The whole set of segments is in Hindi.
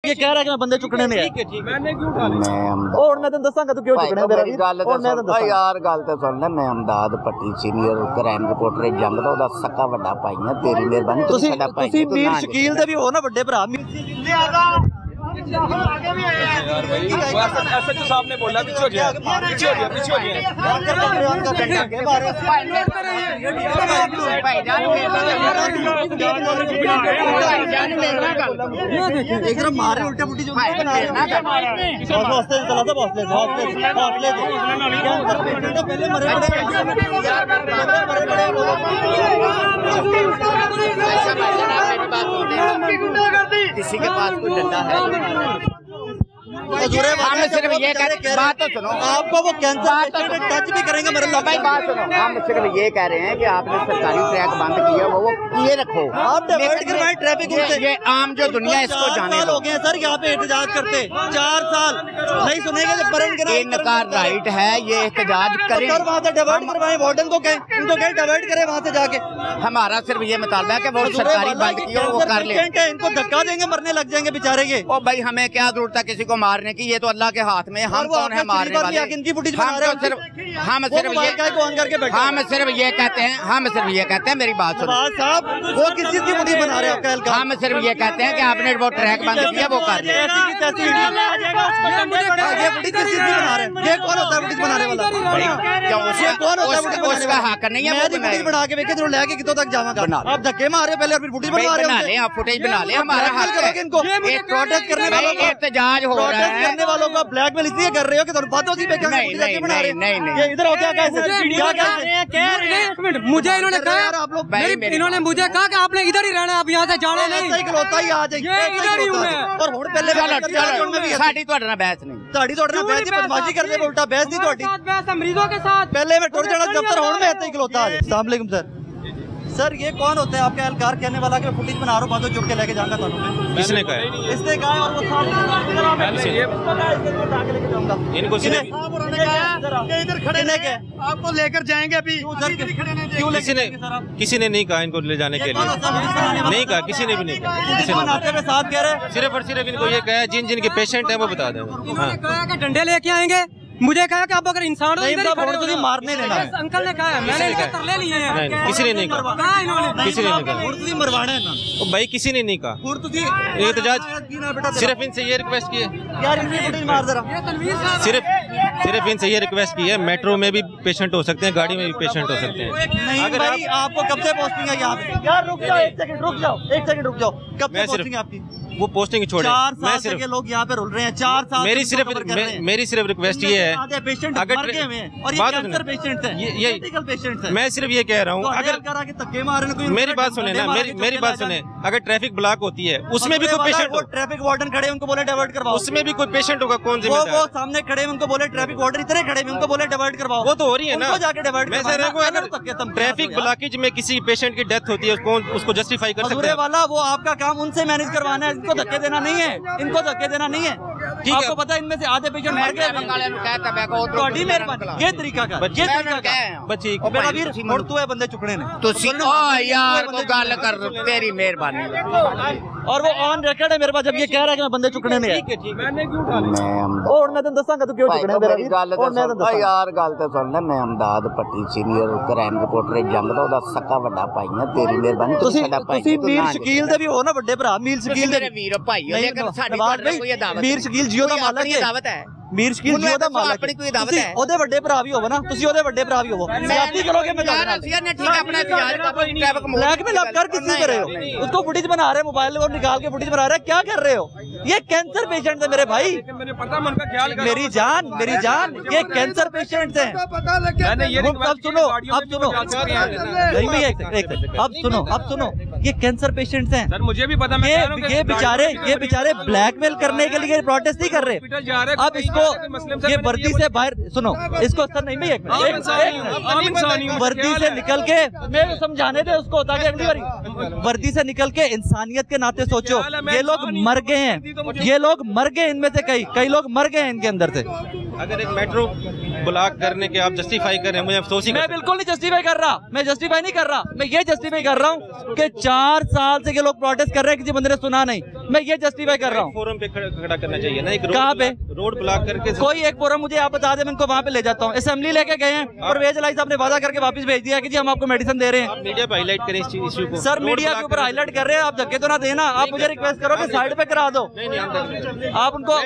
ये कह रहा है कि मैं बंदे चुकने नहीं है, मैंने क्यों उठाने और मैं तेन दसांगा तू क्यों चुकने मेरा वीर, और मैं तेन यार गल ते सुन ले, मैं अमदाद पट्टी सीनियर क्राइम रिपोर्टर जंग दा ओदा सक्का वड्डा भाई हां, तेरी मेहरबानी तुसी मीर शकील दे भी हो ना बड़े भरा। एसएचओ साहब ने बोला पीछे हो जाए, पीछे हो जाए, पीछे हो जाए। एकदम मारे उल्टे पुल्टी जो पहले मरे किसी के पास कोई डंडा है? हम सिर्फ ये बात तो सुनो, आपको वो कैंसर टच भी करेंगे मेरे लोग। भाई बात सुनो, हम सिर्फ ये कह रहे हैं कि आपने सरकारी ट्रैक बंद किया वो किए रखो, आप डिवाइड करवाएं ट्रैफिक उनसे। ये आम जो दुनिया इसको जाने हो गए सर यहाँ पे एहतजाज करते 4 साल नहीं सुनेंगे जब बरन इनका राइट है ये एहतजाज करें, वहाँ से डिवाइड करवाएं, वार्डन को कहें उनको कहें डिवाइड करें वहाँ से जाके। हमारा सिर्फ ये मुतालबा है कि वो सरकारी बंद किया वो कर ले, इनको धक्का देंगे मरने लग जाएंगे बेचारे के। ओ भाई हमें क्या जरूरत है किसी को मारने की, ये तो अल्लाह के हाथ में, हम कौन है मारने वाले? इनकी फुटेज बना रहे हैं सिर्फ, हम सिर्फ ये कहते हैं मेरी बात सुनो साहब, वो किस चीज की फुटेज बना रहे हैं? हम सिर्फ ये कहते हैं कि आपने वो ट्रैक बंद किया वो कर ले। ये फुटेज किस चीज की बना रहे हैं? ये कौन होता है फुटेज बनाने वाला? उसका हक नहीं है, मैं फुटेज बना के देखे जरूर लेके कितों तक जाऊंगा। आप धक्के मारे पहले और फिर फुटेज बना रहे हैं। आप फुटेज बना ले, हमारा हक है। इनको प्रोटेस्ट करने वालों को एहतजाज हो रहा है, करने वालों को ब्लैकमेल इसलिए कर रहे हो कि तुम बातों से नहीं ये इधर हो क्या मुझे इन्होंने कहा, आप लोग इन्होंने मुझे कहा कि आपने इधर ही रहना, आप यहाँ से जाना नहीं, इकलौता ही आ जाए और हुण पहले साडी ਤੁਹਾਡੇ ਨਾਲ ਬਹਿਸ नहीं, ਤੁਹਾਡੀ ਤੁਹਾਡੇ ਨਾਲ ਬਹਿਸ ਦੀ ਬਦਮਾਸ਼ੀ ਕਰਦੇ ਉਲਟਾ ਬਹਿਸ ਦੀ ਤੁਹਾਡੀ मरीजों के साथ पहले मैं टुर जाना दफ्तर हुण मैं इतना इकलौता आ जाए। अस्सलाम वालेकुम सर, ये कौन होता है आपका एहलकार कहने वाला कि मैं फुटेज बना रहा हूँ बातों जुड़ के लेके जाऊंगा ਤੁਹਾਨੂੰ? किसने कहा है? इसने कहा और वो इनको इधर खड़े लेके आपको लेकर जाएंगे अभी। किसी ने नहीं कहा इनको ले जाने के लिए, नहीं कहा, किसी ने भी नहीं कहा। साथ कह रहे सिर्फ और सिर्फ इनको ये कहा जिन जिन के पेशेंट है वो बता दें। हाँ, डंडे लेके आएंगे, मुझे कहा कि आप अगर इंसान नहीं मारने देना है। अंकल ने कहा है, मैंने तरले लिए हैं। नहीं, किसी ने नहीं कहा, कहा इन्होंने, किसी ने नहीं कहा मरवाना है ना भाई, किसी ने नहीं कहा। एहतजाज सिर्फ इनसे ये रिक्वेस्ट की है यार, इनकी फुटेज मार जरा। सिर्फ इनसे ये रिक्वेस्ट की है, मेट्रो में भी पेशेंट हो सकते हैं, गाड़ी में भी पेशेंट हो सकते हैं। नहीं अगर भाई, आपको कब से पोस्टिंग है यहाँ पे? यार रुक जाओ, एक सेकंड रुक जाओ, कब से पोस्टिंग है आपकी? वो पोस्टिंग छोड़े, 4 मैं साल सिर्फ के लोग यहाँ पे रुल रहे हैं, 4 साल मेरी सिर्फ रिक्वेस्ट ये है, अगर कैंसर पेशेंट है, मैं सिर्फ ये कह रहा हूँ, अगर मेरी बात सुने ना, मेरी बात सुने, अगर ट्रैफिक ब्लॉक होती है उसमें भी कोई पेशेंट हो, ट्रैफिक वार्डन खड़े उनको बोले डाइवर्ट करवाओ, उसमें भी कोई पेशेंट होगा, कौन जिम्मेदार? वो सामने खड़े उनको बोले ट्रैफिक वार्डन इतने खड़े उनको बोले डाइवर्ट करवाओ, वो तो हो रही है ना, जाके डाइवर्ट। मैं कह रहा हूँ ट्रैफिक ब्लॉकेज में किसी पेशेंट की डेथ होती है, कौन उसको जस्टिफाई कर सकता है? वाला वो आपका काम उनसे मैनेज करवाना है, इनको धक्के देना नहीं है, इनको धक्के देना नहीं है। ठीक है, आपको पता है इनमें से आधे पेशेंट मर गए। ਤੁਹਾਡੀ ਮਿਹਰਬਾਨੀ, ਇਹ ਤਰੀਕਾ ਕਰ, ਇਹ ਤਰੀਕਾ ਕਰ ਬੱਚੀ ਉਹ ਮੇਰਾ ਵੀਰ ਮੁੜ ਤੂੰ ਇਹ ਬੰਦੇ ਚੁੱਕਣੇ ਨੇ ਤੁਸੀਂ ਓ यार को गल कर, तेरी मेहरबानी। और वो ऑन रिकॉर्ड है मेरे पास, जब ये कह रहा है कि मैं बंदे चुकने नहीं है। मैंने क्यों उठाने और मैं तेन दसांगा तू क्यों चुकने मेरा वीर, और मैं तेन दसांगा यार गल ते सुन ले, मैं अमदाद पट्टी सीनियर क्राइम रिपोर्टर जंग दा ओदा सक्का वड्डा भाई हां, तेरी मेहरबानी। ਤੁਸੀਂ ਮੀਰ ਸ਼ਕੀਲ ਦੇ ਵੀ ਹੋ ਨਾ ਵੱਡੇ ਭਰਾ, ਮੀਰ ਸ਼ਕੀਲ ਦੇ ਵੀਰ ਭਾਈ ਹੋ, ਲੇਕਿਨ ਸਾਡੀ ਕੋਈ ਅਦਾਵਤ, ਮੀਰ ਸ਼ਕੀਲ ਜੀਓ ਦਾ ਮਾਲਕ ਹੈ, ਦਾਵਤ ਹੈ ਮੀਰ ਸ਼ਕੀਲ ਜੀਓ ਦਾ ਮਾਲਕ, ਆਪਣੀ ਕੋਈ ਦਾਵਤ ਹੈ, ਉਹਦੇ ਵੱਡੇ ਭਰਾ ਵੀ ਹੋਵੋ ਨਾ, ਤੁਸੀਂ ਉਹਦੇ ਵੱਡੇ ਭਰਾ ਵੀ ਹੋਵੋ, ਸਿਆਸੀ ਕਰੋਗੇ मैं यार ਅਸੀਂ ने ठीक है अपना ट्रैफिक ब्लैक में आप कर किस चीज कर रहे हो? उसको फुटेज बना रहे हैं, मोबाइल और निकाल के फुटेज बना रहे हैं, क्या कर रहे हो? ये कैंसर पेशेंट है मेरे भाई, मैंने पता मन का ख्याल, मेरी जान ये कैंसर पेशेंट हैं। अब सुनो अब सुनो ये कैंसर पेशेंट हैं सर, मुझे भी पता, ये बेचारे ब्लैकमेल करने के लिए प्रोटेस्ट नहीं कर रहे। अब इसको ये वर्दी से बाहर सुनो, इसको सर नहीं भाई, वर्दी से निकल के मैं समझाने दे उसको, ताकि अगली बार वर्दी से निकल के इंसानियत के नाते सोचो। ये लोग मर गए हैं, ये लोग मर गए, इनमें से कई लोग मर गए हैं इनके अंदर से। अगर एक मेट्रो ब्लॉक करने के आप जस्टिफाई कर रहे हैं, मुझे अफसोस ही मैं बिल्कुल नहीं जस्टिफाई कर रहा, मैं जस्टिफाई नहीं कर रहा, मैं ये जस्टिफाई कर रहा हूँ कि 4 साल से ये लोग प्रोटेस्ट कर रहे हैं, किसी बंदे ने सुना नहीं, मैं ये जस्टिफाई कर रहा हूँ। फोरम पे खड़ा करना चाहिए ना, एक कहाँ पे रोड ब्लॉक करके कोई एक फोरम मुझे आप बता दे, मैं इनको वहाँ पे ले जाता हूँ। असेंबली लेके गए हैं और वेज लाई साहब ने वादा करके वापस भेज दिया कि जी हम आपको मेडिसिन दे रहे हैं। आप मीडिया पे हाईलाइट करें इस इशू को। सर मीडिया के ऊपर हाईलाइट कर रहे हैं, आप धक्के तो ना देना, आप मुझे रिक्वेस्ट करो कि साइड पे करा दो। आप उनको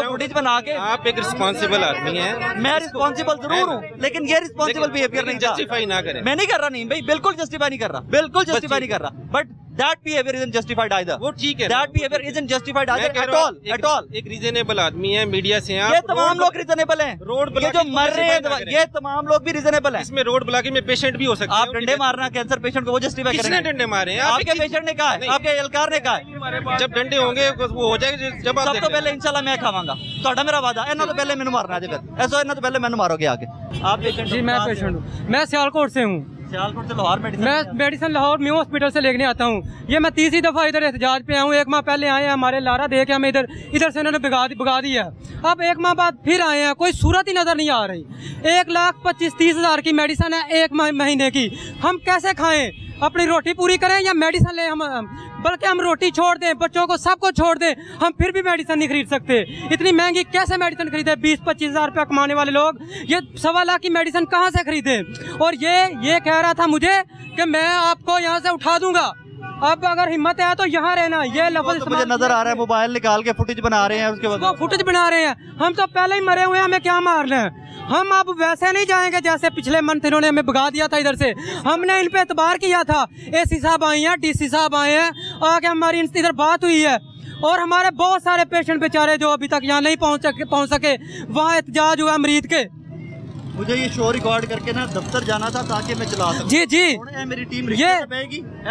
फुटेज बना के, आप एक रिस्पॉन्सिबल आदमी है। मैं रिस्पॉन्सिबल जरूर हूँ, लेकिन ये रिस्पॉन्सिबल बिहेवियर नहीं, जस्टिफाई ना करें। मैं नहीं कर रहा, नहीं भाई बिल्कुल जस्टिफाई नहीं कर रहा, बिल्कुल जस्टिफाई नहीं कर रहा, but that behavior isn't justified either. वो ठीक है, that behavior isn't justified either at all, at all. एक रीजनेबल आदमी है, मीडिया से हैं, ये तमाम लोग रीजनेबल हैं, रोड ये जो मर रहे हैं ये तमाम लोग भी रीजनेबल हैं। इसमें रोड ब्लॉकिंग में पेशेंट भी हो सकते हैं। आप डंडे मारना कैंसर पेशेंट को वो जस्टिफाई करेंगे? किसने डंडे मारे हैं? आपके पेशेंट ने कहा है, आपके एहलकार ने कहा है। जब डंडे होंगे वो हो जाएगा जब आप सब तो पहले इंशाल्लाह मैं खावांगा, तो मेरा वादा है ना, तो पहले मैंने मारना है, ऐसा ना तो पहले मैंने मारोगे आगे। आप पेशेंट? जी मैं पेशेंट हूँ, मैं सियालकोट से हूँ। सियालकोट से लाहौर मेडिसिन? मैं मेडिसिन लाहौर न्यू हॉस्पिटल से लेने आता हूँ। ये मैं तीसरी दफ़ा इधर एहतजाज पे आया हूँ। 1 माह पहले आए हैं, हमारे लारा दे के हमें इधर से इन्होंने भगा दिया। अब 1 माह बाद फिर आए हैं, कोई सूरत ही नज़र नहीं आ रही। 1,25,30,000 की मेडिसिन है 1 महीने की, हम कैसे खाएं? अपनी रोटी पूरी करें या मेडिसिन लें? हम बल्कि हम रोटी छोड़ दें, बच्चों को सबको छोड़ दें, हम फिर भी मेडिसिन नहीं खरीद सकते। इतनी महंगी कैसे मेडिसिन खरीदे? 20-25 हज़ार रुपया कमाने वाले लोग ये 1.25 लाख की मेडिसिन कहाँ से खरीदे? और ये कह रहा था मुझे कि मैं आपको यहाँ से उठा दूंगा, अब अगर हिम्मत है तो यहाँ रहना। ये लफ्ज़ मुझे नजर आ रहा है, मोबाइल निकाल के फुटेज बना रहे हैं, उसके बाद फुटेज बना रहे हैं। हम तो पहले ही मरे हुए हैं, हमें क्या मारना है? हम अब वैसे नहीं जाएंगे जैसे पिछले मंथ इन्होंने हमें भगा दिया था इधर से। हमने इन पे एतबार किया था, एसी साहब आए हैं, डीसी साहब आए हैं, आके हमारी इधर बात हुई है। और हमारे बहुत सारे पेशेंट बेचारे जो अभी तक यहाँ नहीं पहुँच सके, वहाँ एहतजाज हुआ मरीज के। मुझे ये शो रिकॉर्ड करके ना दफ्तर जाना था ताकि मैं चला सकूं। जी जी, मेरी टीम ये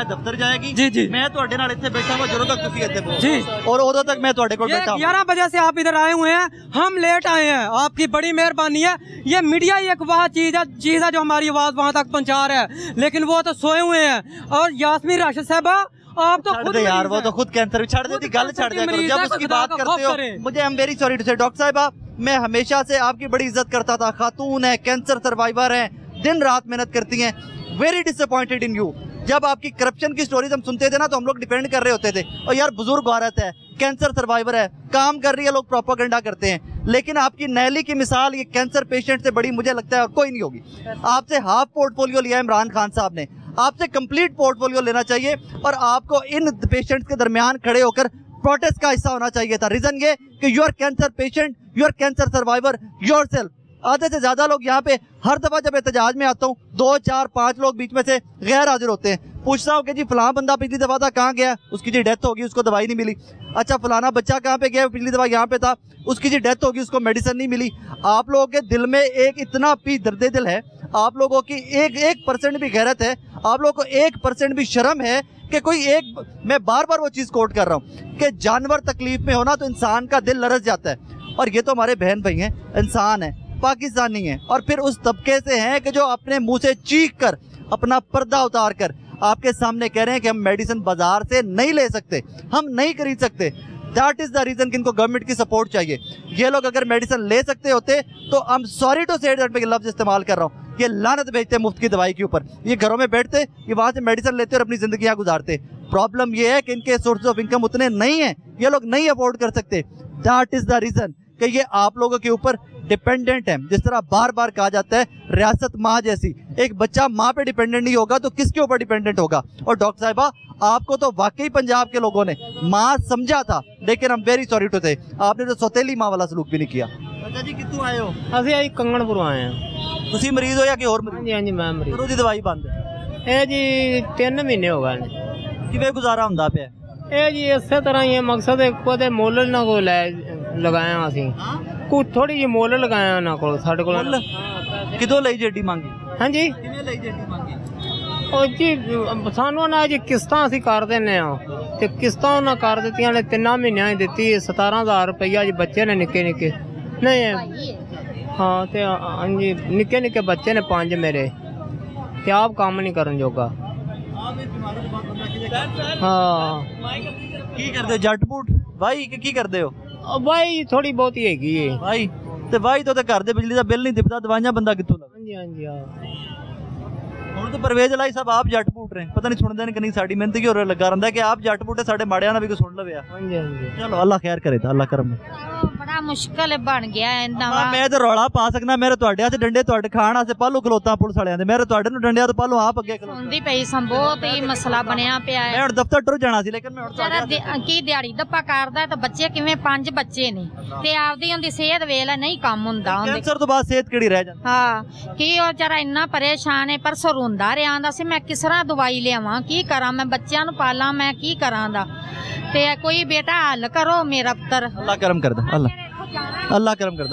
दफ्तर जाएगी। जी जी, मैं तो नाल इत्थे बैठा हुआ जरूर तक तुसी इत्थे जी, और उधर तक मैं ਤੁਹਾਡੇ ਕੋਲ बैठा हूं। 11 बजे से आप इधर आए हुए हैं, हम लेट आए हैं, आपकी बड़ी मेहरबानी है। ये मीडिया ही एक वह चीज है जो हमारी आवाज वहाँ तक पहुँचा रहा है, लेकिन वो तो सोए हुए हैं। और यास्मीन राशिद साहबा, आप तो खुद यार वो तो खुद कैंसर छड़ देती, गल छड़ दिया करो जब उसकी बात करते हो। मुझे I am very sorry to say doctor साहिबा, मैं हमेशा से आपकी बड़ी इज्जत करता था, खातून है, कैंसर सर्वाइवर है, दिन रात मेहनत करती हैं। Very disappointed in you. जब आपकी करप्शन की स्टोरीज हम सुनते थे ना तो हम लोग डिपेंड कर रहे होते थे, और यार बुजुर्ग औरत है, कैंसर सर्वाइवर है, काम कर रही है, लोग प्रोपेगेंडा करते हैं। लेकिन आपकी नैली की मिसाल ये कैंसर पेशेंट से बड़ी मुझे लगता है और कोई नहीं होगी। आपसे हाफ पोर्टफोलियो लिया इमरान खान साहब ने, आपसे कंप्लीट पोर्टफोलियो लेना चाहिए और आपको इन पेशेंट्स के दरमियान खड़े होकर प्रोटेस्ट का हिस्सा होना चाहिए था। रीजन ये कि you are cancer patient, you are cancer survivor yourself. आधे से ज्यादा लोग यहाँ पे हर दफा जब एहतजाज में आता हूँ 2, 4, 5 लोग बीच में से गैर हाजिर होते हैं। पूछता हूँ कि जी फलां बंदा पिछली दफा था कहाँ गया, उसकी जी डेथ होगी, उसको दवाई नहीं मिली। अच्छा फलाना बच्चा कहाँ पे गया, पिछली दफा यहाँ पे था, उसकी जी डेथ होगी, उसको मेडिसिन नहीं मिली। आप लोगों के दिल में एक इतना भी दर्द दिल है, आप लोगों की एक परसेंट भी गैरत है, आप लोगों को 1% भी शर्म है कि कोई एक, मैं बार बार वो चीज़ कोट कर रहा हूँ कि जानवर तकलीफ में होना तो इंसान का दिल लरस जाता है, और ये तो हमारे बहन भाई हैं, इंसान है, पाकिस्तानी है, और फिर उस तबके से हैं कि जो अपने मुंह से चीख कर, अपना पर्दा उतार कर आपके सामने कह रहे हैं कि हम मेडिसिन बाजार से नहीं ले सकते, हम नहीं खरीद सकते। दैट इज द रीजन कि इनको गवर्नमेंट की सपोर्ट चाहिए। ये लोग अगर मेडिसिन ले सकते होते तो I am sorry to say that, मैं लफ्ज इस्तेमाल कर रहा हूँ, ये लानत भेजते मुफ्त की दवाई के ऊपर। ये घरों में बैठते, ये वहाँ से मेडिसिन लेते और अपनी जिंदगियाँ गुजारते। प्रॉब्लम ये है कि इनके सोर्स ऑफ इनकम उतने नहीं है, ये लोग नहीं अफोर्ड कर सकते। दैट इज द रीजन कि ये आप लोगों के ऊपर डिपेंडेंट है। जिस तरह बार बार कहा जाता है रियासत माँ जैसी, एक बच्चा माँ पे डिपेंडेंट नहीं होगा तो किसके ऊपर डिपेंडेंट होगा। और डॉक्टर साहिबा आपको तो वाकई पंजाब के लोगों ने माँ समझा था, लेकिन हम वेरी सॉरी टू से आपने तो सौतेली माँ वाला सलूक भी नहीं किया। अच्छा जी कितों आए हो? ਅਸੀਂ ਆਈ ਕੰਗਣਪੁਰੋਂ ਆਏ ਆ। ਤੁਸੀਂ ਮਰੀਜ਼ ਹੋ ਜਾਂ ਕਿ ਹੋਰ ਮਰੀਜ਼? ਹਾਂਜੀ ਹਾਂਜੀ ਮੈਂ ਮਰੀਜ਼। ਕਦੋਂ ਦੀ ਦਵਾਈ ਬੰਦ ਹੈ? ਇਹ ਜੀ 3 ਮਹੀਨੇ ਹੋ ਗਏ ਨੇ। ਕਿਵੇਂ ਗੁਜ਼ਾਰਾ ਹੁੰਦਾ ਪਿਆ? ਇਹ ਜੀ ਇਸੇ ਤਰ੍ਹਾਂ ਹੀ ਹੈ, ਮਕਸਦ ਹੈ ਕੋਦੇ ਮੁੱਲ ਨਾ ਕੋਈ ਲੈ ਲਗਾਇਆ ਅਸੀਂ, ਕੋਈ ਥੋੜੀ ਜਿਹੀ ਮੁੱਲ ਲਗਾਇਆ ਉਹਨਾਂ ਕੋਲ, ਸਾਡੇ ਕੋਲ। ਕਿਦੋਂ ਲਈ ਜੇਡੀ ਮੰਗੀ? ਹਾਂਜੀ ਕਿਵੇਂ ਲਈ ਜੇਡੀ ਮੰਗੀ? ਉਹ ਜੀ ਸਾਨੂੰ ਨਾ ਜੀ ਕਿਸ਼ਤਾਂ ਅਸੀਂ ਕਰ ਦਿੰਦੇ ਆ, ਤੇ ਕਿਸ਼ਤਾਂ ਉਹਨਾਂ ਕਰ ਦਿੱਤੀਆਂ ਨੇ 3 ਮਹੀਨਿਆਂ ਦੀ ਦਿੱਤੀ 17,000 ਰੁਪਈਆ ਜੀ। ਬੱਚੇ ਨੇ ਨਿੱਕੇ ਨਿੱਕੇ ਨਹੀਂ, ਹਾਂ ਤੇ ਹਾਂਜੀ ਨਿੱਕੇ ਨਿੱਕੇ ਬੱਚੇ ਨੇ 5 ਮੇਰੇ, ਤੇ ਆਪ ਕੰਮ ਨਹੀਂ ਕਰਨ ਜੋਗਾ। ਹਾਂ ਕੀ ਕਰਦੇ ਹੋ? ਜੱਟ ਬੂਟ ਭਾਈ ਕੀ ਕਰਦੇ ਹੋ? ਬਾਈ ਥੋੜੀ ਬਹੁਤੀ ਹੈਗੀ ਏ ਭਾਈ। ਤੇ ਵਾਹੀ ਤੋਂ ਤੇ ਘਰ ਦੇ ਬਿਜਲੀ ਦਾ ਬਿੱਲ ਨਹੀਂ ਦਿਪਦਾ, ਦਵਾਈਆਂ ਬੰਦਾ ਕਿੱਥੋਂ ਲਵੇ? ਹਾਂਜੀ ਹਾਂਜੀ ਹਾਂ ਹੁਣ ਤਾਂ परवेज लाई साहब आप जट फूट रहे पता नहीं सुनते नहीं कि नहीं साड़ी मेहनत की हो लगा रहा कि आप जट फूटे साडे माड़ियां ना भी कोई सुन लवे ਹਾਂਜੀ ਹਾਂਜੀ चलो अल्लाह खैर करे अल्लाह करम बड़ा मुश्किल बन गया हाँ मैं तो रौला पा सकना मेरे ਤੁਹਾਡੇ ਹੱਥ ਡੰਡੇ ਤੁਹਾਡੇ ਖਾਣ ਵਾਸਤੇ ਪਾਲੂ ਖਲੋਤਾ ਪੁਲਿਸ ਵਾਲਿਆਂ ਦੇ ਮੇਰੇ ਤੁਹਾਡੇ ਨੂੰ ਡੰਡਿਆਂ ਤੋਂ ਪਾਲੂ ਆਪ ਅੱਗੇ ਖਲੋਤਾ ਹੁੰਦੀ ਪਈ ਸੰ ਬਹੁਤ ਹੀ ਮਸਲਾ ਬਣਿਆ ਪਿਆ ਮੈਂ ਹੈ ਹੁਣ ਦਫ਼ਤਰ ਟੁਰ ਜਾਣਾ ਸੀ ਲੇਕਿਨ ਮੈਂ ਹੁਣ ਜਰਾ ਕੀ ਦਿਹਾੜੀ ਦੱਪਾ ਕਰਦਾ ਤਾਂ ਬੱਚੇ ਕਿਵੇਂ 5 ਬੱਚੇ ਨੇ ਤੇ ਆਪਦੀ ਉਹਦੀ ਸਿਹਤ ਵੇਲੇ ਨਹੀਂ ਕੰਮ ਹੁੰਦਾ ਉਹਦੇ ਕੈਂਸਰ ਤੋਂ ਬਾਅਦ ਸਿਹਤ ਕਿਹੜੀ ਰਹਿ ਜਾਂਦੀ ਹਾਂ ਕੀ ਉਹ ਜਰਾ ਇੰਨਾ ਪਰੇਸ਼ਾਨ ਹੈ ਪਰਸੋਂ ਰੋਂਦਾ ਰਿਹਾ ਆਂਦਾ ਸੀ ਮੈਂ ਕਿਸ ਤਰ੍ਹਾਂ ਦਵਾਈ ਲਿਆਵਾਂ ਕੀ ਕਰਾਂ ਮੈਂ ਬੱਚਿਆਂ ਨੂੰ ਪਾਲਾਂ ਮੈਂ ਕੀ ਕਰਾਂ ਦਾ ਤੇ ਕੋਈ ਬੇਟਾ ਹੱਲ ਕਰੋ ਮੇਰਾ ਪੁੱਤਰ अल्लाह करम करदा अल्लाह करम करदा